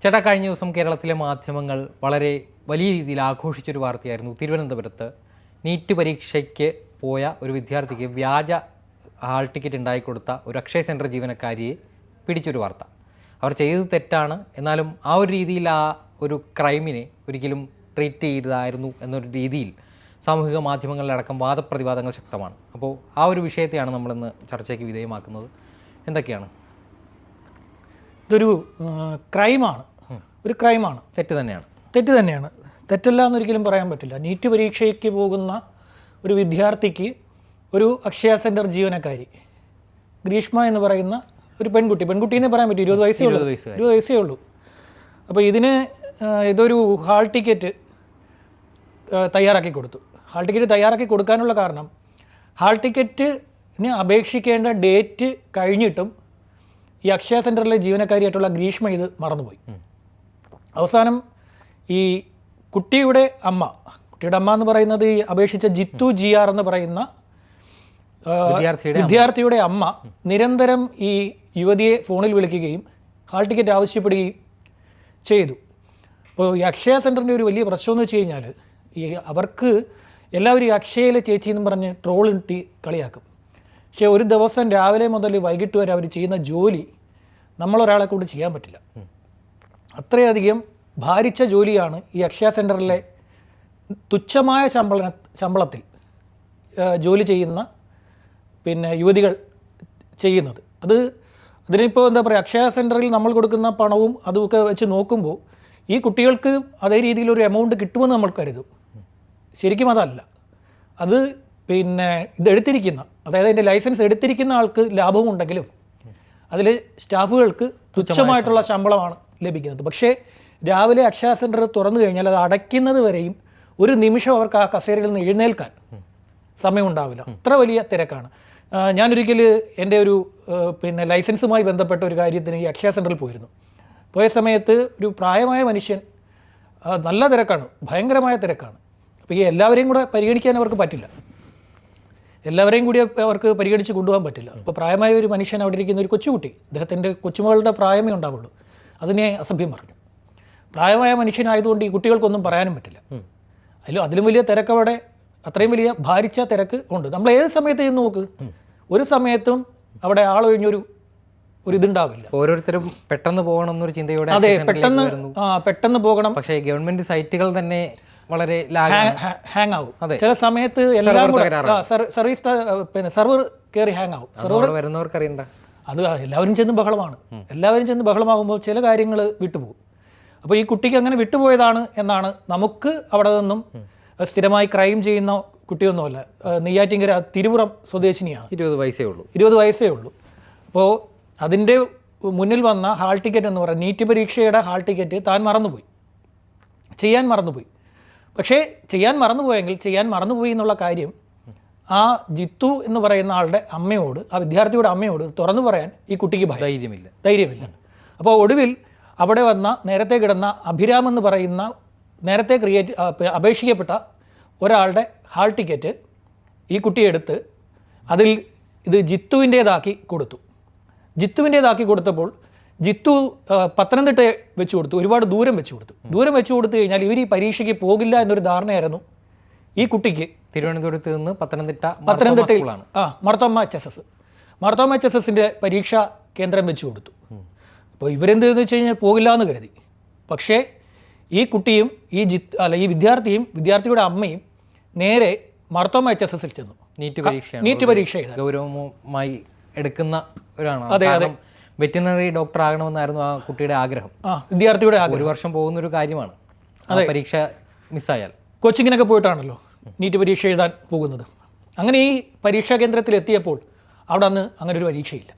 ചേട്ടാ, കഴിഞ്ഞ ദിവസം കേരളത്തിലെ മാധ്യമങ്ങൾ വളരെ വലിയ രീതിയിൽ ആഘോഷിച്ചൊരു വാർത്തയായിരുന്നു. തിരുവനന്തപുരത്ത് നീറ്റ് പരീക്ഷയ്ക്ക് പോയ ഒരു വിദ്യാർത്ഥിക്ക് വ്യാജ ഹാൾ ടിക്കറ്റ് ഉണ്ടായിക്കൊടുത്ത ഒരു അക്ഷയ സെൻറ്റർ ജീവനക്കാരിയെ പിടിച്ചൊരു വാർത്ത. അവർ ചെയ്തത് തെറ്റാണ്, എന്നാലും ആ ഒരു രീതിയിൽ ആ ഒരു ക്രൈമിനെ ഒരിക്കലും ട്രീറ്റ് ചെയ്തതായിരുന്നു എന്നൊരു രീതിയിൽ സാമൂഹിക മാധ്യമങ്ങളിലടക്കം വാദപ്രതിവാദങ്ങൾ ശക്തമാണ്. അപ്പോൾ ആ ഒരു വിഷയത്തെയാണ് നമ്മളിന്ന് ചർച്ചയ്ക്ക് വിധേയമാക്കുന്നത്. എന്തൊക്കെയാണ്? ഇതൊരു ക്രൈമാണ്, ഒരു ക്രൈമാണ്. തെറ്റ് തന്നെയാണ്. തെറ്റല്ല എന്നൊരിക്കലും പറയാൻ പറ്റില്ല. നീറ്റ് പരീക്ഷയ്ക്ക് പോകുന്ന ഒരു വിദ്യാർത്ഥിക്ക് ഒരു അക്ഷയ സെൻറ്റർ ജീവനക്കാരി ഗ്രീഷ്മ എന്ന് പറയുന്ന ഒരു പെൺകുട്ടി എന്നേ പറയാൻ പറ്റും, 20 വയസ്സേ ഉള്ളൂ. അപ്പോൾ ഇതിന് ഇതൊരു ഹാൾ ടിക്കറ്റ് തയ്യാറാക്കി കൊടുത്തു. ഹാൾ ടിക്കറ്റ് തയ്യാറാക്കി കൊടുക്കാനുള്ള കാരണം, ഹാൾ ടിക്കറ്റിന് അപേക്ഷിക്കേണ്ട ഡേറ്റ് കഴിഞ്ഞിട്ടും ഈ അക്ഷയ സെൻറ്ററിലെ ജീവനക്കാരിയായിട്ടുള്ള ഗ്രീഷ്മ ഇത് മറന്നുപോയി. അവസാനം ഈ കുട്ടിയുടെ അമ്മ എന്ന് പറയുന്നത് ഈ അപേക്ഷിച്ച ജിത്തു GR എന്ന് പറയുന്ന വിദ്യാർത്ഥിയുടെ അമ്മ നിരന്തരം ഈ യുവതിയെ ഫോണിൽ വിളിക്കുകയും ഹാൾ ടിക്കറ്റ് ആവശ്യപ്പെടുകയും ചെയ്തു. അപ്പോൾ ഈ അക്ഷയ സെൻറ്ററിൻ്റെ ഒരു വലിയ പ്രശ്നം എന്ന് വെച്ച് കഴിഞ്ഞാൽ, ഈ അവർക്ക് എല്ലാവരും ഈ അക്ഷയയിലെ ചേച്ചി എന്നും പറഞ്ഞ് ട്രോളിട്ടി കളിയാക്കും. പക്ഷേ ഒരു ദിവസം രാവിലെ മുതൽ വൈകിട്ട് വരെ അവർ ചെയ്യുന്ന ജോലി നമ്മളൊരാളെ കൊണ്ട് ചെയ്യാൻ പറ്റില്ല. അത്രയധികം ഭാരിച്ച ജോലിയാണ് ഈ അക്ഷയ സെൻറ്ററിലെ തുച്ഛമായ ശമ്പളത്തിൽ ജോലി ചെയ്യുന്ന യുവതികൾ ചെയ്യുന്നത്. അതിനിപ്പോൾ എന്താ പറയുക, അക്ഷയ സെൻറ്ററിൽ നമ്മൾ കൊടുക്കുന്ന പണവും അതുമൊക്കെ വെച്ച് നോക്കുമ്പോൾ ഈ കുട്ടികൾക്ക് അതേ രീതിയിലൊരു എമൗണ്ട് കിട്ടുമെന്ന് നമ്മൾ കരുതും. ശരിക്കും അതല്ല. അത് ഇതെടുത്തിരിക്കുന്ന, അതായത് അതിൻ്റെ ലൈസൻസ് എടുത്തിരിക്കുന്ന ആൾക്ക് ലാഭമുണ്ടെങ്കിലും അതിൽ സ്റ്റാഫുകൾക്ക് തുച്ഛമായിട്ടുള്ള ശമ്പളമാണ് ലഭിക്കുന്നത്. പക്ഷേ രാവിലെ അക്ഷയ സെൻറ്റർ തുറന്നു കഴിഞ്ഞാൽ അത് അടയ്ക്കുന്നത് വരെയും ഒരു നിമിഷം അവർക്ക് ആ കസേരയിൽ നിന്ന് എഴുന്നേൽക്കാൻ സമയമുണ്ടാവില്ല. അത്ര വലിയ തിരക്കാണ്. ഞാനൊരിക്കൽ എൻ്റെ ഒരു ലൈസൻസുമായി ബന്ധപ്പെട്ട ഒരു കാര്യത്തിന് ഈ അക്ഷയ സെൻറ്ററിൽ പോയ സമയത്ത് ഒരു പ്രായമായ മനുഷ്യൻ, നല്ല തിരക്കാണ്, ഭയങ്കരമായ തിരക്കാണ്. അപ്പോൾ ഈ എല്ലാവരെയും കൂടെ പരിഗണിക്കാൻ അവർക്ക് പറ്റില്ല, എല്ലാവരെയും കൂടി അവർക്ക് പരിഗണിച്ച് കൊണ്ടുപോകാൻ പറ്റില്ല. അപ്പോൾ പ്രായമായ ഒരു മനുഷ്യൻ, അവിടെ ഇരിക്കുന്ന ഒരു കൊച്ചുകുട്ടി, അദ്ദേഹത്തിൻ്റെ കൊച്ചുമകളുടെ പ്രായമേ ഉണ്ടാവുള്ളൂ, അതിനെ അസഭ്യം പറഞ്ഞു. പ്രായമായ മനുഷ്യനായതുകൊണ്ട് ഈ കുട്ടികൾക്കൊന്നും പറയാനും പറ്റില്ല. അതിലും വലിയ തിരക്കവിടെ, അത്രയും വലിയ ഭാരിച്ച തിരക്ക് ഉണ്ട്. നമ്മൾ ഏത് സമയത്ത് ചെന്ന് നോക്ക്, ഒരു സമയത്തും അവിടെ ആളൊഴിഞ്ഞൊരു ഇതുണ്ടാവില്ല. ഓരോരുത്തരും പെട്ടെന്ന് പോകണം എന്നൊരു ചിന്തയോടെ, അതെ, പെട്ടെന്ന് പോകണം. പക്ഷേ ഗവൺമെന്റ് സൈറ്റുകൾ തന്നെ വളരെ ഹാങ് ആവും. ചില സമയത്ത് എല്ലാം കൂടെ സർവീസ് സെർവർ കയറി ഹാങ് ആവും. സെർവർ വരുന്നവർക്ക് അറിയണ്ട. അത് എല്ലാവരും ചെന്ന് ബഹളമാണ്. എല്ലാവരും ചെന്ന് ബഹളമാകുമ്പോൾ ചില കാര്യങ്ങൾ വിട്ടുപോകും. അപ്പോൾ ഈ കുട്ടിക്ക് അങ്ങനെ വിട്ടുപോയതാണ് എന്നാണ്. നമുക്ക് അവിടെ നിന്നും സ്ഥിരമായി ക്രൈം ചെയ്യുന്ന കുട്ടിയൊന്നുമല്ല. നെയ്യാറ്റിൻകര തിരുവുറം സ്വദേശിനിയാണ്. 20 വയസ്സേ ഉള്ളൂ. അപ്പോൾ അതിൻ്റെ മുന്നിൽ വന്ന ഹാൾ ടിക്കറ്റ് എന്ന് പറയുന്നത്, നീറ്റ് പരീക്ഷയുടെ ഹാൾ ടിക്കറ്റ് താൻ ചെയ്യാൻ മറന്നുപോയി. പക്ഷേ ചെയ്യാൻ മറന്നുപോയി എന്നുള്ള കാര്യം ആ ജിത്തു എന്ന് പറയുന്ന ആളുടെ അമ്മയോട്, ആ വിദ്യാർത്ഥിയുടെ അമ്മയോട് തുറന്നു പറയാൻ ഈ കുട്ടിക്ക് ധൈര്യമില്ല. അപ്പോൾ ഒടുവിൽ അവിടെ വന്ന നേരത്തെ കിടന്ന അഭിരാം എന്ന് പറയുന്ന നേരത്തെ അപേക്ഷിക്കപ്പെട്ട ഒരാളുടെ ഹാൾ ടിക്കറ്റ് ഈ കുട്ടിയെടുത്ത് അതിൽ ഇത് ജിത്തുവിൻ്റേതാക്കി കൊടുത്തപ്പോൾ ജിത്തു പത്തനംതിട്ട വെച്ച് കൊടുത്തു, ഒരുപാട് ദൂരം വെച്ച് കൊടുത്തു കഴിഞ്ഞാൽ ഇവർ ഈ പരീക്ഷയ്ക്ക് പോകില്ല എന്നൊരു ധാരണയായിരുന്നു ഈ കുട്ടിക്ക്. തിരുവനന്തപുരത്ത് നിന്ന് പത്തനംതിട്ടയിൽ മാർത്തോമ HSSൻ്റെ പരീക്ഷാ കേന്ദ്രം വെച്ച് കൊടുത്തു. അപ്പോൾ ഇവരെന്തെന്ന് വെച്ച് കഴിഞ്ഞാൽ പോകില്ല എന്ന് കരുതി. പക്ഷേ ഈ കുട്ടിയും ഈ വിദ്യാർത്ഥിയുടെ അമ്മയും നേരെ മാർത്തോമ HSSൽ ചെന്നു. നീറ്റ് പരീക്ഷ ഗൗരവമായി എടുക്കുന്ന ഒരാളാണ്. അതെ, വെറ്റിനറി ഡോക്ടർ ആകണമെന്നായിരുന്നു ആ കുട്ടിയുടെ ആഗ്രഹം, വിദ്യാർത്ഥിയുടെ ആഗ്രഹം. 1 വർഷം പോകുന്ന ഒരു കാര്യമാണ്. പരീക്ഷ മിസ്സായാൽ കോച്ചിങ്ങിനൊക്കെ പോയിട്ടാണല്ലോ നീറ്റ് പരീക്ഷ എഴുതാൻ പോകുന്നത്. അങ്ങനെ ഈ പരീക്ഷാ കേന്ദ്രത്തിൽ എത്തിയപ്പോൾ അവിടെ അന്ന് അങ്ങനെ ഒരു പരീക്ഷയില്ല.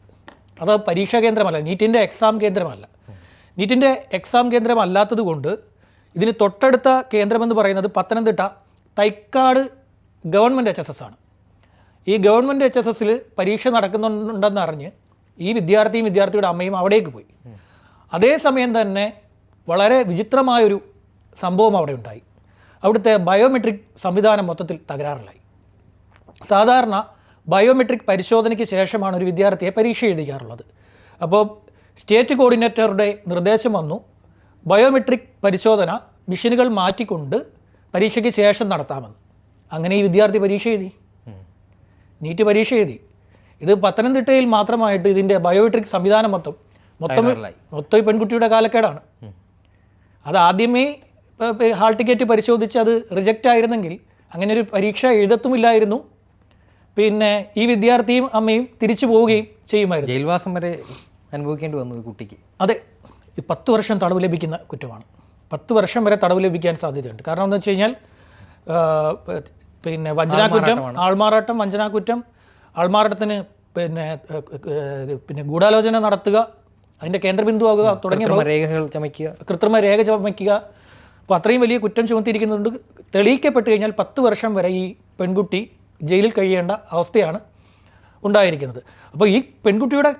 അത് പരീക്ഷാ കേന്ദ്രമല്ല, നീറ്റിൻ്റെ എക്സാം കേന്ദ്രമല്ല. നീറ്റിൻ്റെ എക്സാം കേന്ദ്രമല്ലാത്തത് കൊണ്ട് ഇതിന് തൊട്ടടുത്ത കേന്ദ്രമെന്ന് പറയുന്നത് പത്തനംതിട്ട തൈക്കാട് ഗവൺമെൻറ് HSS ആണ്. ഈ ഗവൺമെൻറ് HSSൽ പരീക്ഷ നടക്കുന്നുണ്ടെന്ന് അറിഞ്ഞ് ഈ വിദ്യാർത്ഥിയുടെ അമ്മയും അവിടേക്ക് പോയി. അതേസമയം തന്നെ വളരെ വിചിത്രമായൊരു സംഭവം അവിടെ ഉണ്ടായി. അവിടുത്തെ ബയോമെട്രിക് സംവിധാനം മൊത്തത്തിൽ തകരാറിലായി. സാധാരണ ബയോമെട്രിക് പരിശോധനയ്ക്ക് ശേഷമാണ് ഒരു വിദ്യാർത്ഥിയെ പരീക്ഷ എഴുതിക്കാറുള്ളത്. അപ്പോൾ സ്റ്റേറ്റ് കോർഡിനേറ്ററുടെ നിർദ്ദേശം വന്നു, ബയോമെട്രിക് പരിശോധന മെഷീനുകൾ മാറ്റിക്കൊണ്ട് പരീക്ഷയ്ക്ക് ശേഷം നടത്താമെന്ന്. അങ്ങനെ ഈ വിദ്യാർത്ഥി പരീക്ഷ എഴുതി, നീറ്റ് പരീക്ഷ എഴുതി. ഇത് പത്തനംതിട്ടയിൽ മാത്രമായിട്ട് ഇതിൻ്റെ ബയോമെട്രിക് സംവിധാനം മൊത്തം ഈ പെൺകുട്ടിയുടെ കാലക്കേടാണ്. അത് ആദ്യമേ ഹാൾ ടിക്കറ്റ് പരിശോധിച്ച് അത് റിജക്റ്റ് ആയിരുന്നെങ്കിൽ അങ്ങനെ ഒരു പരീക്ഷ എഴുതത്തുമില്ലായിരുന്നു. പിന്നെ ഈ വിദ്യാർത്ഥിയും അമ്മയും തിരിച്ചു പോവുകയും ചെയ്യുമായിരുന്നു. ജയിൽവാസം വരെ അനുഭവിക്കേണ്ടി വന്നു ഈ കുട്ടിക്ക്. അതെ, 10 വർഷം തടവ് ലഭിക്കുന്ന കുറ്റമാണ്. 10 വർഷം വരെ തടവ് ലഭിക്കാൻ സാധ്യതയുണ്ട്. കാരണം എന്താ വെച്ച് കഴിഞ്ഞാൽ പിന്നെ വഞ്ചനാക്കുറ്റം, ആൾമാറാട്ടം, വഞ്ചനാക്കുറ്റം, ആൾമാറാട്ടത്തിന് പിന്നെ ഗൂഢാലോചന നടത്തുക, അതിൻ്റെ കേന്ദ്രബിന്ദുവാകുക തുടങ്ങിയ കൃത്രിമ രേഖ ചമയ്ക്കുക. അപ്പോൾ അത്രയും വലിയ കുറ്റം ചുമത്തിയിരിക്കുന്നുണ്ട്. തെളിയിക്കപ്പെട്ട് കഴിഞ്ഞാൽ 10 വർഷം വരെ ഈ പെൺകുട്ടി ജയിലിൽ കഴിയേണ്ട അവസ്ഥയാണ് ഉണ്ടായിരിക്കുന്നത്. അപ്പോൾ ഈ പെൺകുട്ടിയുടെ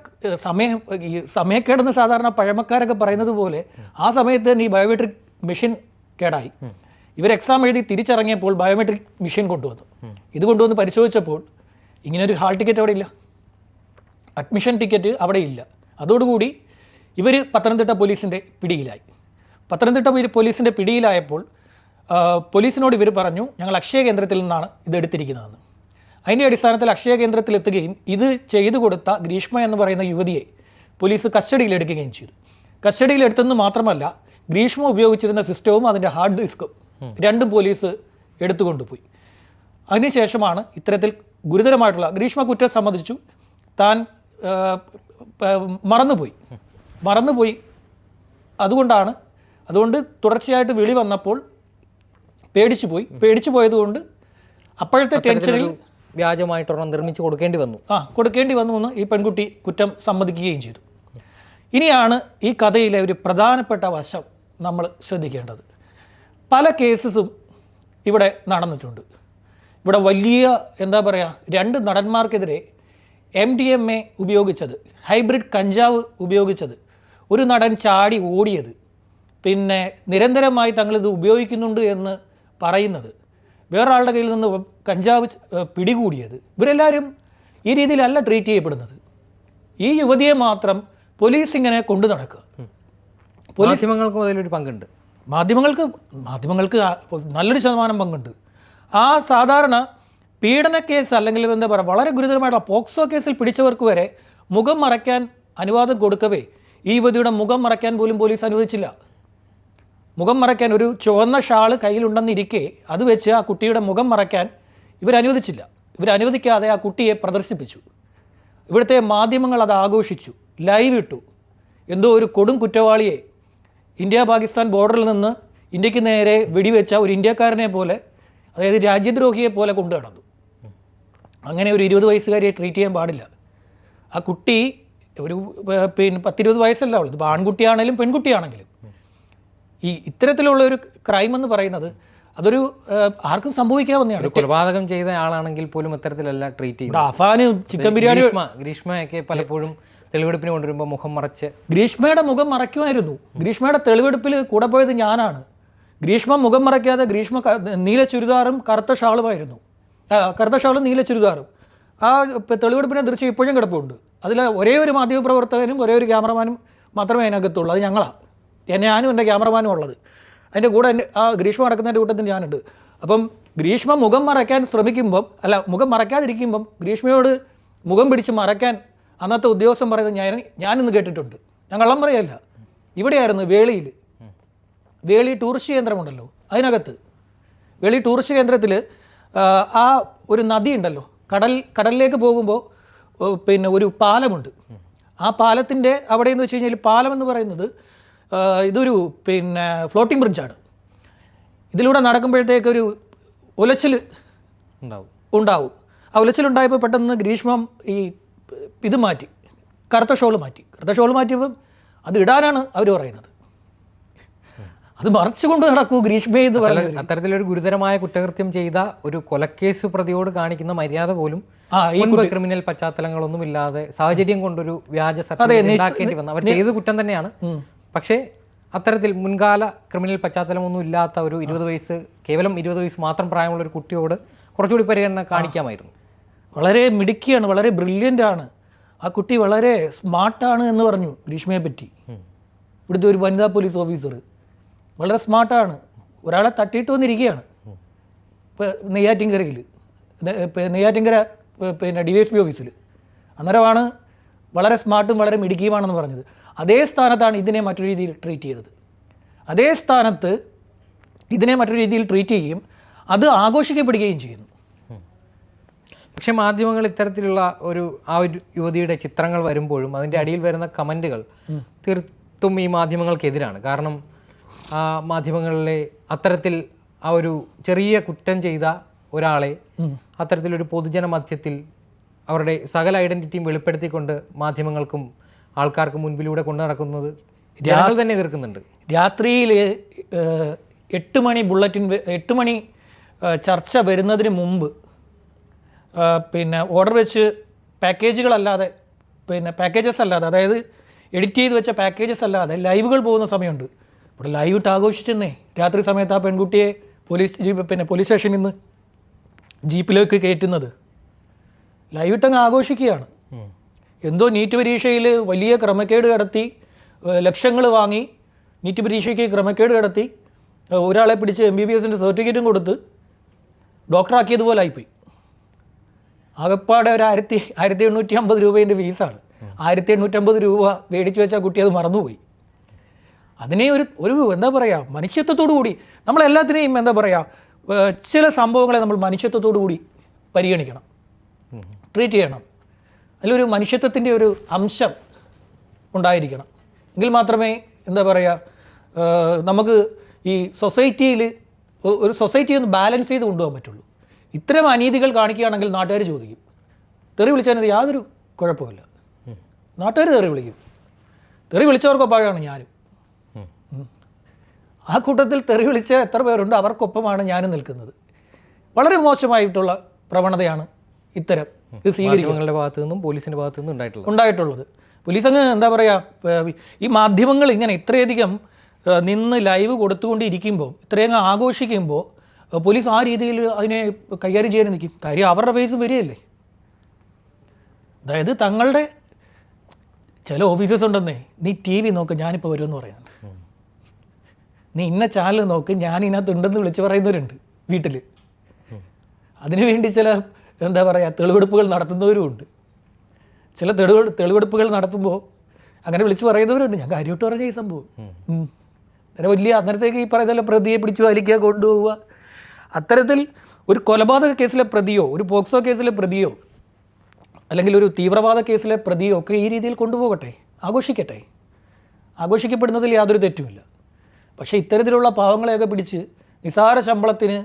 ഈ സമയക്കേടെന്ന് സാധാരണ പഴമക്കാരൊക്കെ പറയുന്നത് പോലെ ആ സമയത്ത് തന്നെ ഈ ബയോമെട്രിക് മെഷീൻ കേടായി. ഇവർ എക്സാം എഴുതി തിരിച്ചിറങ്ങിയപ്പോൾ ബയോമെട്രിക് മെഷീൻ കൊണ്ടുവന്നു. ഇത് കൊണ്ടുവന്ന് പരിശോധിച്ചപ്പോൾ ഇങ്ങനൊരു ഹാൾ ടിക്കറ്റ് അവിടെ ഇല്ല, അഡ്മിഷൻ ടിക്കറ്റ് അവിടെ ഇല്ല. അതോടുകൂടി ഇവർ പത്തനംതിട്ട പോലീസിൻ്റെ പിടിയിലായി. പത്തനംതിട്ട പോലീസിൻ്റെ പിടിയിലായപ്പോൾ പോലീസിനോട് ഇവർ പറഞ്ഞു, ഞങ്ങൾ അക്ഷയ കേന്ദ്രത്തിൽ നിന്നാണ് ഇത് എടുത്തിരിക്കുന്നതെന്ന്. അതിൻ്റെ അടിസ്ഥാനത്തിൽ അക്ഷയ കേന്ദ്രത്തിലെത്തുകയും ഇത് ചെയ്തു കൊടുത്ത ഗ്രീഷ്മ എന്ന് പറയുന്ന യുവതിയെ പോലീസ് കസ്റ്റഡിയിലെടുക്കുകയും ചെയ്തു. കസ്റ്റഡിയിലെടുത്തെന്ന് മാത്രമല്ല, ഗ്രീഷ്മ ഉപയോഗിച്ചിരുന്ന സിസ്റ്റവും അതിൻ്റെ ഹാർഡ് ഡിസ്കും രണ്ടും പോലീസ് എടുത്തുകൊണ്ടുപോയി. അതിനുശേഷമാണ് ഇത്തരത്തിൽ ഗുരുതരമായിട്ടുള്ള ഗ്രീഷ്മ കുറ്റം സമ്മതിച്ചു. താൻ മറന്നുപോയി. അതുകൊണ്ട് തുടർച്ചയായിട്ട് വിളി വന്നപ്പോൾ പേടിച്ചു പോയതുകൊണ്ട് അപ്പോഴത്തെ ടെൻഷനിൽ വ്യാജമായിട്ടൊരെണ്ണം നിർമ്മിച്ച് കൊടുക്കേണ്ടി വന്നു എന്ന് ഈ പെൺകുട്ടി കുറ്റം സമ്മതിക്കുകയും ചെയ്തു. ഇനിയാണ് ഈ കഥയിലെ ഒരു പ്രധാനപ്പെട്ട വശം നമ്മൾ ശ്രദ്ധിക്കേണ്ടത്. പല കേസസും ഇവിടെ നടന്നിട്ടുണ്ട്. ഇവിടെ വലിയ രണ്ട് നടന്മാർക്കെതിരെ MDMA ഉപയോഗിച്ചത്, ഹൈബ്രിഡ് കഞ്ചാവ് ഉപയോഗിച്ചത്, ഒരു നടൻ ചാടി ഓടിയത്, പിന്നെ നിരന്തരമായി തങ്ങളിത് ഉപയോഗിക്കുന്നുണ്ട് എന്ന് പറയുന്നത്, വേറൊരാളുടെ കയ്യിൽ നിന്ന് കഞ്ചാവ് പിടികൂടിയത്, ഇവരെല്ലാവരും ഈ രീതിയിലല്ല ട്രീറ്റ് ചെയ്യപ്പെടുന്നത്. ഈ യുവതിയെ മാത്രം പോലീസ് ഇങ്ങനെ കൊണ്ടു നടക്കുക. മാധ്യമങ്ങൾക്കും അതിലൊരു പങ്കുണ്ട്. മാധ്യമങ്ങൾക്ക് നല്ലൊരു ശതമാനം പങ്കുണ്ട്. ആ സാധാരണ പീഡന കേസ് അല്ലെങ്കിൽ വളരെ ഗുരുതരമായിട്ടുള്ള പോക്സോ കേസിൽ പിടിച്ചവർക്ക് വരെ മുഖം മറയ്ക്കാൻ അനുവാദം കൊടുക്കവേ ഈ യുവതിയുടെ മുഖം മറയ്ക്കാൻ പോലും പോലീസ് അനുവദിച്ചില്ല. മുഖം മറയ്ക്കാൻ ഒരു ചുവന്ന ഷാള് കയ്യിലുണ്ടെന്നിരിക്കെ അത് വെച്ച് ആ കുട്ടിയുടെ മുഖം മറയ്ക്കാൻ ഇവരനുവദിച്ചില്ല. ഇവരനുവദിക്കാതെ ആ കുട്ടിയെ പ്രദർശിപ്പിച്ചു. ഇവിടുത്തെ മാധ്യമങ്ങൾ അത് ആഘോഷിച്ചു, ലൈവ് ഇട്ടു. എന്തോ ഒരു കൊടും കുറ്റവാളിയെ ഇന്ത്യ പാകിസ്ഥാൻ ബോർഡറിൽ നിന്ന് ഇന്ത്യക്ക് നേരെ വെടിവെച്ച ഒരു ഇന്ത്യക്കാരനെ പോലെ, അതായത് രാജ്യദ്രോഹിയെ പോലെ കൊണ്ടു നടന്നു. അങ്ങനെ ഒരു 20 വയസ്സുകാരിയെ ട്രീറ്റ് ചെയ്യാൻ പാടില്ല. ആ കുട്ടി ഒരു 10-20 വയസ്സല്ല ഉള്ളത്. ഇപ്പോൾ ആൺകുട്ടിയാണെങ്കിലും പെൺകുട്ടിയാണെങ്കിലും ഈ ഇത്തരത്തിലുള്ള ഒരു ക്രൈം എന്ന് പറയുന്നത് അതൊരു ആർക്കും സംഭവിക്കാവുന്നതാണ്. കൊലപാതകം ചെയ്ത ആളാണെങ്കിൽ പോലും ഇത്തരത്തിലല്ല ട്രീറ്റ് ചെയ്യുന്നത്. അഫാന് ചിക്കൻ ബിരിയാണി, ഗ്രീഷ്മയൊക്കെ പലപ്പോഴും തെളിവെടുപ്പിന് കൊണ്ടുവരുമ്പോൾ മുഖം മറച്ച്, ഗ്രീഷ്മയുടെ മുഖം മറയ്ക്കുമായിരുന്നു. ഗ്രീഷ്മയുടെ തെളിവെടുപ്പിൽ കൂടെ പോയത് ഞാനാണ്. ഗ്രീഷ്മ മുഖം മറയ്ക്കാതെ, ഗ്രീഷ്മ നീല ചുരിദാറും കറുത്ത ഷാളുമായിരുന്നു, കറുത്ത ഷാളും നീല ചുരിദാറും. ആ തെളിവെടുപ്പിനെ ദൃശ്യം ഇപ്പോഴും കിടപ്പുണ്ട്. അതിൽ ഒരേ ഒരു മാധ്യമപ്രവർത്തകനും ഒരേ ഒരു ക്യാമറമാനും മാത്രമേ അതിനകത്തുള്ളൂ. അത് ഞങ്ങളാണ്, ഞാനും എൻ്റെ ക്യാമറമാനും ഉള്ളത്. അതിൻ്റെ കൂടെ ആ ഗ്രീഷ്മ നടക്കുന്നതിൻ്റെ കൂട്ടത്തിൽ ഞാനുണ്ട്. അപ്പം ഗ്രീഷ്മ മുഖം മറയ്ക്കാൻ ശ്രമിക്കുമ്പം, മുഖം മറയ്ക്കാതിരിക്കുമ്പം ഗ്രീഷ്മയോട് മുഖം പിടിച്ച് മറയ്ക്കാൻ അന്നത്തെ ഉദ്യോഗസ്ഥൻ പറയുന്നത് ഞാനിന്ന് കേട്ടിട്ടുണ്ട്. ഞാൻ കള്ളം പറയല്ല. ഇവിടെയായിരുന്നു വേളി ടൂറിസ്റ്റ് കേന്ദ്രമുണ്ടല്ലോ, അതിനകത്ത് വേളി ടൂറിസ്റ്റ് കേന്ദ്രത്തിൽ ആ ഒരു നദി ഉണ്ടല്ലോ, കടലിലേക്ക് പോകുമ്പോൾ ഒരു പാലമുണ്ട്. ആ പാലത്തിൻ്റെ അവിടെ എന്ന് വെച്ച് കഴിഞ്ഞാൽ പാലം എന്ന് പറയുന്നത് ഇതൊരു ഫ്ലോട്ടിംഗ് ബ്രിഡ്ജാണ്. ഇതിലൂടെ നടക്കുമ്പോഴത്തേക്കൊരു ഉലച്ചിൽ ഉണ്ടാവും. ആ ഉലച്ചിലുണ്ടായപ്പോൾ പെട്ടെന്ന് ഗ്രീഷ്മ ഇത് മാറ്റി, കറുത്ത ഷോൾ മാറ്റിയപ്പം അത് ഇടാനാണ് അവർ പറയുന്നത്. അത് മറച്ചുകൊണ്ട് നടക്കൂ ഗ്രീഷ്മ എന്ന് പറയുന്നത്. അത്തരത്തിലൊരു ഗുരുതരമായ കുറ്റകൃത്യം ചെയ്ത ഒരു കൊലക്കേസ് പ്രതിയോട് കാണിക്കുന്ന മര്യാദ പോലും ക്രിമിനൽ പശ്ചാത്തലങ്ങളൊന്നും ഇല്ലാതെ സാഹചര്യം കൊണ്ടൊരു വ്യാജ സർട്ടിഫിക്കറ്റ് ഉണ്ടാക്കേണ്ടി വന്ന അവർ ചെയ്ത കുറ്റം തന്നെയാണ്. പക്ഷേ അത്തരത്തിൽ മുൻകാല ക്രിമിനൽ പശ്ചാത്തലമൊന്നും ഇല്ലാത്ത ഒരു 20 വയസ്സ്, കേവലം 20 വയസ്സ് മാത്രം പ്രായമുള്ള ഒരു കുട്ടിയോട് കുറച്ചുകൂടി പരിഗണന കാണിക്കാമായിരുന്നു. വളരെ മിടുക്കിയാണ്, വളരെ ബ്രില്യൻ്റ് ആണ് ആ കുട്ടി, വളരെ സ്മാർട്ടാണ് എന്ന് പറഞ്ഞു ഗ്രീഷ്മയെ പറ്റി ഇവിടുത്തെ ഒരു വനിതാ പോലീസ് ഓഫീസർ. വളരെ സ്മാർട്ടാണ്. ഒരാളെ തട്ടിയിട്ട് വന്നിരിക്കുകയാണ് ഇപ്പോൾ നെയ്യാറ്റിൻകരയിൽ, നെയ്യാറ്റിൻകര പിന്നെ DYSP ഓഫീസിൽ. അന്നേരമാണ് വളരെ സ്മാർട്ടും വളരെ മിടുക്കിയുമാണെന്ന് പറഞ്ഞത്. അതേ സ്ഥാനത്താണ് ഇതിനെ മറ്റൊരു രീതിയിൽ ട്രീറ്റ് ചെയ്തത്. അതേ സ്ഥാനത്ത് ഇതിനെ മറ്റൊരു രീതിയിൽ ട്രീറ്റ് ചെയ്യുകയും അത് ആഘോഷിക്കപ്പെടുകയും ചെയ്യുന്നു. പക്ഷേ മാധ്യമങ്ങൾ ഇത്തരത്തിലുള്ള ആ ഒരു യുവതിയുടെ ചിത്രങ്ങൾ വരുമ്പോഴും അതിൻ്റെ അടിയിൽ വരുന്ന കമൻറ്റുകൾ തീർത്തും ഈ മാധ്യമങ്ങൾക്കെതിരാണ്. കാരണം ആ മാധ്യമങ്ങളിലെ അത്തരത്തിൽ ആ ഒരു ചെറിയ കുറ്റം ചെയ്ത ഒരാളെ അത്തരത്തിലൊരു പൊതുജന മധ്യത്തിൽ അവരുടെ സകല ഐഡൻറ്റിറ്റിയും വെളിപ്പെടുത്തിക്കൊണ്ട് മാധ്യമങ്ങൾക്കും ആൾക്കാർക്ക് മുൻപിലൂടെ കൊണ്ടു നടക്കുന്നത് ജനങ്ങൾ തന്നെ എതിർക്കുന്നുണ്ട്. രാത്രിയിൽ 8 മണി ബുള്ളറ്റിൻ 8 മണി ചർച്ച വരുന്നതിന് മുമ്പ് പിന്നെ ഓർഡർ വെച്ച് പാക്കേജുകളല്ലാതെ പിന്നെ പാക്കേജസ് അല്ലാതെ, അതായത് എഡിറ്റ് ചെയ്ത് വെച്ച പാക്കേജസ് അല്ലാതെ ലൈവുകൾ പോകുന്ന സമയമുണ്ട്. ഇവിടെ ലൈവ് ഇട്ട് ആഘോഷിച്ചെന്നേ. രാത്രി സമയത്ത് ആ പെൺകുട്ടിയെ പോലീസ് സ്റ്റേഷനിൽ നിന്ന് ജീപ്പിലേക്ക് കയറ്റുന്നത് ലൈവ് ഇട്ടങ്ങ് ആഘോഷിക്കുകയാണ്. എന്തോ നീറ്റ് പരീക്ഷയിൽ വലിയ ക്രമക്കേട് കടത്തി ലക്ഷങ്ങൾ വാങ്ങി, നീറ്റ് പരീക്ഷയ്ക്ക് ക്രമക്കേട് കടത്തി ഒരാളെ പിടിച്ച് MBBSൻ്റെ സർട്ടിഫിക്കറ്റും കൊടുത്ത് ഡോക്ടറാക്കിയതുപോലെ ആയിപ്പോയി. ആകെപ്പാടെ ഒരു 1850 രൂപേൻ്റെ ഫീസാണ്. 1850 രൂപ മേടിച്ച് വെച്ചാൽ കുട്ടി അത് മറന്നുപോയി. അതിനെ ഒരു എന്താ പറയുക, മനുഷ്യത്വത്തോടു കൂടി നമ്മളെല്ലാത്തിനെയും എന്താ പറയുക, ചില സംഭവങ്ങളെ നമ്മൾ മനുഷ്യത്വത്തോടു കൂടി പരിഗണിക്കണം, ട്രീറ്റ് ചെയ്യണം. അതിലൊരു മനുഷ്യത്വത്തിൻ്റെ ഒരു അംശം ഉണ്ടായിരിക്കണം. എങ്കിൽ മാത്രമേ എന്താ പറയുക, നമുക്ക് ഈ സൊസൈറ്റിയിൽ ഒരു സൊസൈറ്റി ഒന്ന് ബാലൻസ് ചെയ്ത് കൊണ്ടുപോകാൻ പറ്റുള്ളൂ. ഇത്തരം അനീതികൾ കാണിക്കുകയാണെങ്കിൽ നാട്ടുകാർ ചോദിക്കും. തെറി വിളിച്ചതിനകത്ത് യാതൊരു കുഴപ്പമില്ല, നാട്ടുകാർ തെറി വിളിക്കും. തെറി വിളിച്ചവർക്കൊപ്പമാണ് ഞാനും. ആ കൂട്ടത്തിൽ തെറി വിളിച്ച എത്ര പേരുണ്ട് അവർക്കൊപ്പമാണ് ഞാനും നിൽക്കുന്നത്. വളരെ മോശമായിട്ടുള്ള പ്രവണതയാണ് ഇത്തരം ഇത് സ്വീകരിക്കുന്നവരുടെ ഭാഗത്തു നിന്നും പോലീസിൻ്റെ ഭാഗത്തു നിന്നും ഉണ്ടായിട്ടുള്ളത്. പോലീസ് അങ്ങ് എന്താ പറയുക, ഈ മാധ്യമങ്ങൾ ഇങ്ങനെ ഇത്രയധികം നിന്ന് ലൈവ് കൊടുത്തുകൊണ്ടിരിക്കുമ്പോൾ, ഇത്രയങ്ങ് ആഘോഷിക്കുമ്പോൾ പോലീസ് ആ രീതിയിൽ അതിനെ കൈകാര്യം ചെയ്യാൻ നിൽക്കും. കാര്യം അവരുടെ ഫേസും വരികയല്ലേ. അതായത് തങ്ങളുടെ ചില ഓഫീസേഴ്സ് ഉണ്ടെന്നേ, നീ TV നോക്ക് ഞാനിപ്പോൾ വരുമെന്ന് പറയുന്നുണ്ട്, നീ ഇന്ന ചാനൽ നോക്ക് ഞാൻ ഇതിനകത്തുണ്ടെന്ന് വിളിച്ച് പറയുന്നവരുണ്ട് വീട്ടിൽ. അതിനുവേണ്ടി ചില എന്താ പറയുക തെളിവെടുപ്പുകൾ നടത്തുന്നവരുമുണ്ട്. ചില തെളിവെടുപ്പുകൾ നടത്തുമ്പോൾ അങ്ങനെ വിളിച്ച് പറയുന്നവരുണ്ട്. ഞാൻ കാര്യമായിട്ട് പറഞ്ഞ ഈ സംഭവം അന്നേരത്തേക്ക് ഈ പറയുന്ന പ്രതിയെ പിടിച്ച് വലിക്കുക, കൊണ്ടുപോവുക. അത്തരത്തിൽ ഒരു കൊലപാതക കേസിലെ പ്രതിയോ ഒരു പോക്സോ കേസിലെ പ്രതിയോ അല്ലെങ്കിൽ ഒരു തീവ്രവാദ കേസിലെ പ്രതിയോ ഒക്കെ ഈ രീതിയിൽ കൊണ്ടുപോകട്ടെ, ആഘോഷിക്കട്ടെ. ആഘോഷിക്കപ്പെടുന്നതിൽ യാതൊരു തെറ്റുമില്ല. പക്ഷേ ഇത്തരത്തിലുള്ള പാവങ്ങളെയൊക്കെ പിടിച്ച് നിസാര ശമ്പളത്തിന്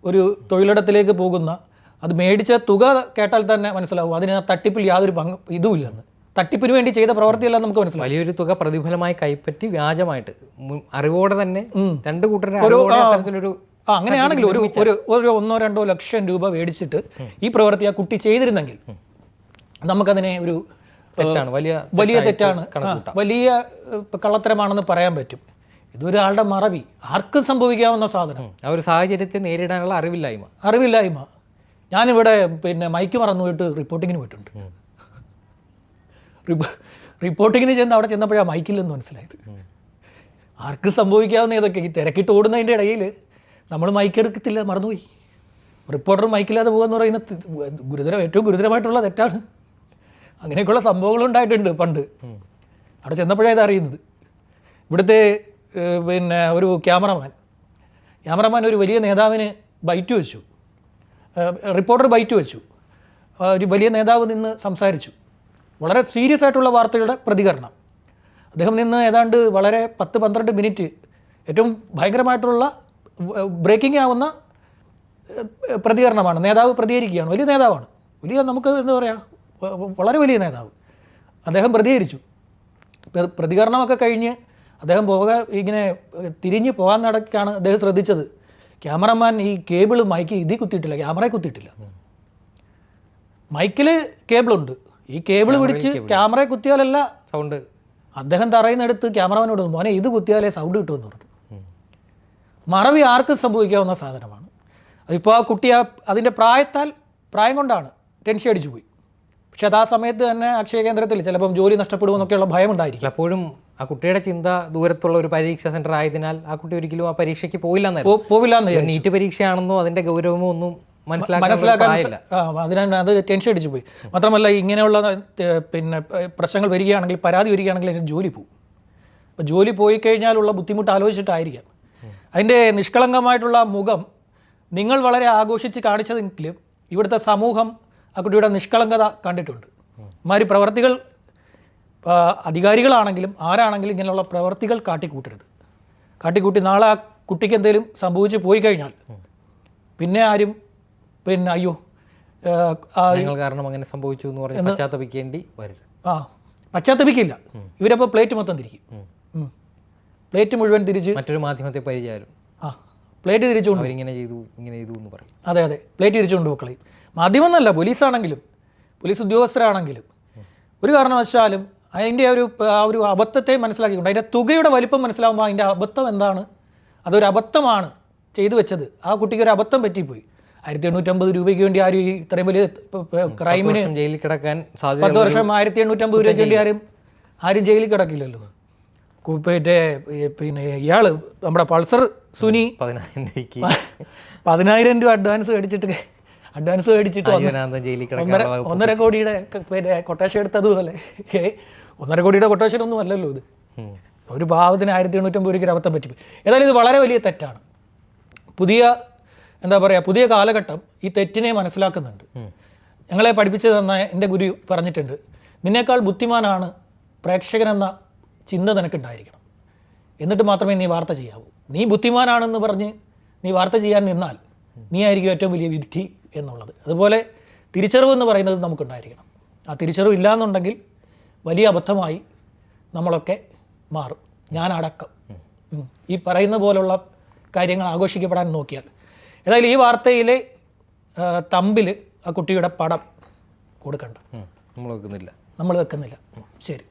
ഒരു തൊഴിലിടത്തിലേക്ക് പോകുന്ന, അത് മേടിച്ച തുക കേട്ടാൽ തന്നെ മനസ്സിലാവും അതിന് തട്ടിപ്പിൽ യാതൊരു ഇതുമില്ലെന്ന്. തട്ടിപ്പിന് വേണ്ടി ചെയ്ത പ്രവൃത്തിയല്ല നമുക്ക് മനസ്സിലാവും. വലിയൊരു തുക പ്രതിഫലമായി കൈപ്പറ്റി വ്യാജമായിട്ട് അറിവോടെ തന്നെ രണ്ട് കൂട്ടരുടെ അങ്ങനെയാണെങ്കിൽ ഒരു 1-2 ലക്ഷം രൂപ മേടിച്ചിട്ട് ഈ പ്രവൃത്തി ആ കുട്ടി ചെയ്തിരുന്നെങ്കിൽ നമുക്കതിനെ ഒരു വലിയ തെറ്റാണ്, വലിയ കള്ളത്തരമാണെന്ന് പറയാൻ പറ്റും. ഇതൊരാളുടെ മറവി, ആർക്കും സംഭവിക്കാവുന്ന സാധനം. ആ ഒരു സാഹചര്യത്തെ നേരിടാനുള്ള അറിവില്ലായ്മ. ഞാനിവിടെ മൈക്ക് മറന്നു പോയിട്ട് റിപ്പോർട്ടിങ്ങിന് പോയിട്ടുണ്ട്. റിപ്പോർട്ടിങ്ങിന് ചെന്ന് അവിടെ ചെന്നപ്പോഴാണ് മൈക്കില്ലെന്ന് മനസ്സിലായത്. ആർക്കും സംഭവിക്കാവുന്ന ഇതൊക്കെ. ഈ തിരക്കിട്ട് ഓടുന്നതിൻ്റെ ഇടയിൽ നമ്മൾ മൈക്കെടുക്കത്തില്ല, മറന്നുപോയി. റിപ്പോർട്ടർ മൈക്കില്ലാതെ പോകുമെന്ന് പറയുന്നത് ഏറ്റവും ഗുരുതരമായിട്ടുള്ള തെറ്റാണ്. അങ്ങനെയൊക്കെയുള്ള സംഭവങ്ങളുണ്ടായിട്ടുണ്ട് പണ്ട്. അവിടെ ചെന്നപ്പോഴാണ് ഇത് അറിയുന്നത്. ഇവിടുത്തെ ഒരു ക്യാമറമാൻ ഒരു വലിയ നേതാവിന് ബൈറ്റ് വെച്ചു. റിപ്പോർട്ടർ ബൈറ്റ് വെച്ചു. ഒരു വലിയ നേതാവ് നിന്ന് സംസാരിച്ചു. വളരെ സീരിയസ് ആയിട്ടുള്ള വാർത്തയുടെ പ്രതികരണം. അദ്ദേഹം നിന്ന് ഏതാണ്ട് വളരെ 10-12 മിനിറ്റ് ഏറ്റവും ഭയങ്കരമായിട്ടുള്ള ബ്രേക്കിംഗ് ആവുന്ന പ്രതികരണമാണ്. നേതാവ് പ്രതികരിക്കുകയാണ്. വലിയ നേതാവാണ്, നമുക്ക് എന്താ പറയുക, വളരെ വലിയ നേതാവ്. അദ്ദേഹം പ്രതികരിച്ചു. പ്രതികരണമൊക്കെ കഴിഞ്ഞ് അദ്ദേഹം ഇങ്ങനെ തിരിഞ്ഞ് പോകാൻ നടക്കാണ് അദ്ദേഹം ശ്രദ്ധിച്ചത്. ക്യാമറമാൻ ഈ കേബിൾ മൈക്ക് ഇതിൽ കുത്തിയിട്ടില്ല, ക്യാമറയിൽ കുത്തിയിട്ടില്ല. മൈക്കിൽ കേബിളുണ്ട്. ഈ കേബിൾ പിടിച്ച് ക്യാമറയിൽ കുത്തിയാലല്ല സൗണ്ട്. അദ്ദേഹം തറയുന്നെടുത്ത് ക്യാമറമാനോട് മോനെ ഇത് കുത്തിയാലേ സൗണ്ട് കിട്ടുമെന്ന് പറഞ്ഞു. മറവി ആർക്കും സംഭവിക്കാവുന്ന സാധനമാണ്. ഇപ്പോൾ ആ കുട്ടി അതിൻ്റെ പ്രായം കൊണ്ടാണ് ടെൻഷൻ അടിച്ചു പോയി. പക്ഷെ അത് ആ സമയത്ത് തന്നെ അക്ഷയ കേന്ദ്രത്തിൽ ചിലപ്പം ജോലി നഷ്ടപ്പെടുമെന്നൊക്കെയുള്ള ഭയം ഉണ്ടായിരിക്കും. അപ്പോഴും ആ കുട്ടിയുടെ ചിന്ത ദൂരത്തുള്ള ഒരു പരീക്ഷാ സെന്റർ ആയതിനാൽ ആ കുട്ടി ഒരിക്കലും ആ പരീക്ഷയ്ക്ക് പോയില്ലെന്നായിരുന്നു. നീറ്റ് പരീക്ഷയാണെന്നോ അതിന്റെ ഗൗരവമോ ഒന്നും മനസ്സിലാക്കാൻ അതിനാണ് അത് ടെൻഷൻ അടിച്ചു പോയി. മാത്രമല്ല ഇങ്ങനെയുള്ള പിന്നെ പ്രശ്നങ്ങൾ വരികയാണെങ്കിൽ, പരാതി വരികയാണെങ്കിൽ അതിന് ജോലി പോകും. അപ്പോൾ ജോലി പോയി കഴിഞ്ഞാലുള്ള ബുദ്ധിമുട്ട് ആലോചിച്ചിട്ടായിരിക്കാം. അതിൻ്റെ നിഷ്കളങ്കമായിട്ടുള്ള മുഖം നിങ്ങൾ വളരെ ആഘോഷിച്ച് കാണിച്ചതെങ്കിലും ഇവിടുത്തെ സമൂഹം ആ കുട്ടിയുടെ നിഷ്കളങ്കത കണ്ടിട്ടുണ്ട്. ഇമാതിരി പ്രവർത്തികൾ അധികാരികളാണെങ്കിലും ആരാണെങ്കിലും ഇങ്ങനെയുള്ള പ്രവർത്തികൾ കാട്ടിക്കൂട്ടി നാളെ ആ കുട്ടിക്ക് എന്തെങ്കിലും സംഭവിച്ച് പോയി കഴിഞ്ഞാൽ പിന്നെ ആരും അയ്യോ ഞങ്ങൾ കാരണം അങ്ങനെ സംഭവിച്ചു എന്ന് പറഞ്ഞ് പശ്ചാത്തപിക്കേണ്ടി വരും. പശ്ചാത്തപിക്കില്ല. ഇവരപ്പോൾ പ്ലേറ്റ് മൊത്തം തിരിക്കും. പ്ലേറ്റ് മുഴുവൻ തിരിച്ച് മറ്റൊരു മാധ്യമത്തെ പരിചയം പ്ലേറ്റ് തിരിച്ചുകൊണ്ട് ഇങ്ങനെ ചെയ്തു എന്ന് പറയും. അതെ പ്ലേറ്റ് തിരിച്ചുകൊണ്ട് മക്കളെ. മാധ്യമമെന്നല്ല, പോലീസാണെങ്കിലും പോലീസ് ഉദ്യോഗസ്ഥരാണെങ്കിലും ഒരു കാരണവശാലും അതിൻ്റെ ഒരു അബദ്ധത്തെ മനസ്സിലാക്കിക്കൊണ്ട് അതിൻ്റെ തുകയുടെ വലിപ്പം മനസ്സിലാകുമ്പോൾ അതിൻ്റെ അബദ്ധം എന്താണ്, അതൊരു അബദ്ധമാണ് ചെയ്തു വെച്ചത്. ആ കുട്ടിക്ക് ഒരു അബദ്ധം പറ്റിപ്പോയി. 1850 രൂപയ്ക്ക് വേണ്ടി ആരും ഈ ഇത്രയും വലിയ ക്രൈമിന് ജയിലിൽ കിടക്കാൻ 10 വർഷം 1850 രൂപയ്ക്ക് വേണ്ടി ആരും ജയിലിൽ കിടക്കില്ലല്ലോ. പിന്നെ ഇയാള് നമ്മുടെ പൾസർ സുനി 10,000 രൂപ അഡ്വാൻസ് മേടിച്ചിട്ട് 1.5 കോടിയുടെ പിന്നെ കൊട്ടേഷൻ എടുത്തതുപോലെ 1.5 കോടിയുടെ കൊട്ടേഷൻ ഒന്നും അല്ലല്ലോ ഇത്. ഒരു പാവത്തിന് 1850 രൂപയ്ക്ക് അബദ്ധം പറ്റി. ഏതായാലും ഇത് വളരെ വലിയ തെറ്റാണ്. പുതിയ കാലഘട്ടം ഈ തെറ്റിനെ മനസ്സിലാക്കുന്നുണ്ട്. ഞങ്ങളെ പഠിപ്പിച്ചു തന്ന എൻ്റെ ഗുരു പറഞ്ഞിട്ടുണ്ട്, നിന്നേക്കാൾ ബുദ്ധിമാനാണ് പ്രേക്ഷകനെന്ന ചിന്ത നിനക്കുണ്ടായിരിക്കണം. എന്നിട്ട് മാത്രമേ നീ വാർത്ത ചെയ്യാവൂ. നീ ബുദ്ധിമാനാണെന്ന് പറഞ്ഞ് നീ വാർത്ത ചെയ്യാൻ നിന്നാൽ നീ ആയിരിക്കും ഏറ്റവും വലിയ വിഡ്ഢി എന്നുള്ളത്. അതുപോലെ തിരിച്ചറിവ് എന്ന് പറയുന്നത് നമുക്കുണ്ടായിരിക്കണം. ആ തിരിച്ചറിവ് ഇല്ലയെന്നുണ്ടെങ്കിൽ വലിയ അബദ്ധമായി നമ്മളൊക്കെ മാറും, ഞാനടക്കം. ഈ പറയുന്ന പോലുള്ള കാര്യങ്ങൾ ആഘോഷിക്കപ്പെടാൻ നോക്കിയാൽ. ഏതായാലും ഈ വാർത്തയിലെ തമ്പിൽ ആ കുട്ടിയുടെ പടം കൊടുക്കണ്ട, നമ്മൾ വെക്കുന്നില്ല. ശരി.